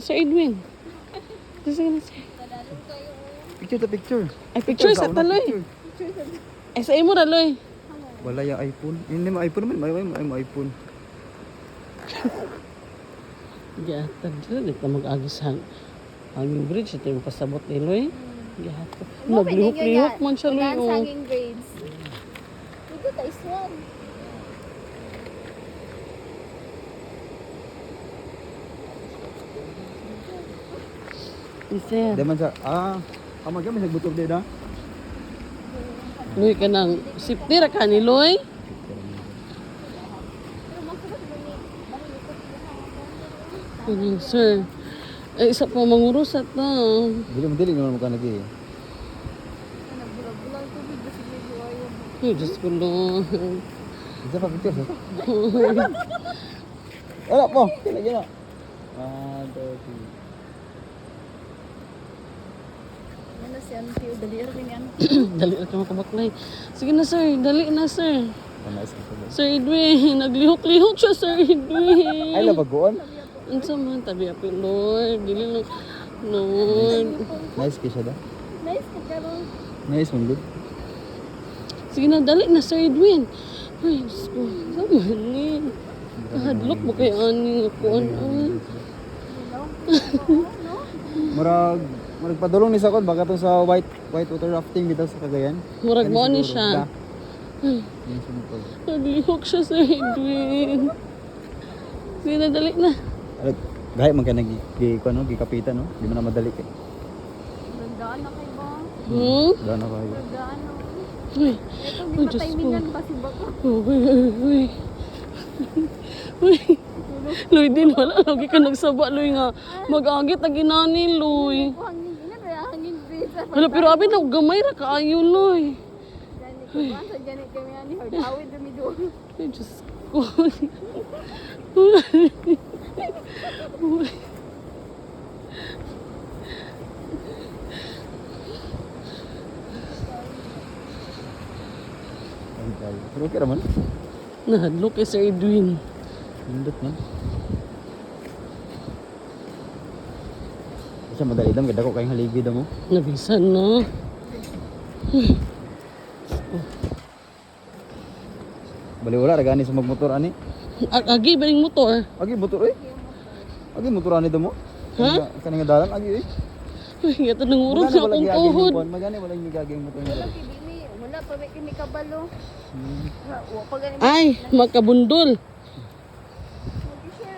Sir Edwin. Sige na sir. Picture to picture. Ay, picture sa taloy. Ay, sa imo raloy. Wala yung iPhone. Hindi mo iPhone naman. May iPhone. Gihatan dito. Dito mag-agis hanging bridge. Ito yung pasabot ni Loy. Gihatan. Naglihok-lihok man siya Loy. Dance hanging grades. Ito tayo swan. Sir. Di man sa... Kamag kami nagbutog din ha? Loy ka ng safety ra ka ni Loy. Ano, sir. Ay, isa pa mangurus at na. Dili naman ka nag-i. Nagbulag-bulag ko dito sa video ayun. Ay, Diyos ko Lord. Isa pa picture sa... Wala po! Lagyan na. 1, 2, 3. Ano si Auntie? Dali rin yan. Dali na ka makabaklay. Sige na sir, dali na sir. Nice ka ba? Sir Edwin, naglihok-lihok siya Sir Edwin. Ay, labagoon? Ang sama, tabi api Lord. Dili lang, Lord. Nice ka siya da? Nice ka karon. Nice man good. Sige na, dali na Sir Edwin. Ay, Diyos ko, samanin. Kahadlok mo kay ani ako. Murag padulong ni Sakon baka to sa white water rafting dito sa Cagayan. Murag mo ni siguro, siya. da. Yun sunod. Naglihok siya Sir Edwin. Sige na, dali na. Gaya man ka gikapitan no? Di mo na madali kay. Gandaan na kay ba? Daan na kayo. Gandaan na. Uy, Ito Ay, di Diyos matimingan ba si Bako? uy. Uy. Loy din, wala lagi ka nagsaba, Loy nga. Mag-agit na ginani, Loy. Ko hangin ina ra hangin grades. Wala, pero abi na, gamay ra kaayo, Loy. Gani ko ba sa gani kami ani hawid dumi do. Ay, Diyos ko. Uy. Pero okay raman. Nahadlok kay Sir Edwin. Hindot man. Kasi madali dam kada ko kayong haligi damo. Nabisan na. Bali wala ra gani sa magmotor ani. Agi ba yung motor? Agi motor eh. Agi motor ani damo. Ha? Kani nga dalan agi eh. Uy, ito nang urong sa akong tuhod. Magani wala yung gagawin motor Wala niya. kay dili. Wala pa may kini kabalo. Wa pa gani. Ay, magkabundol.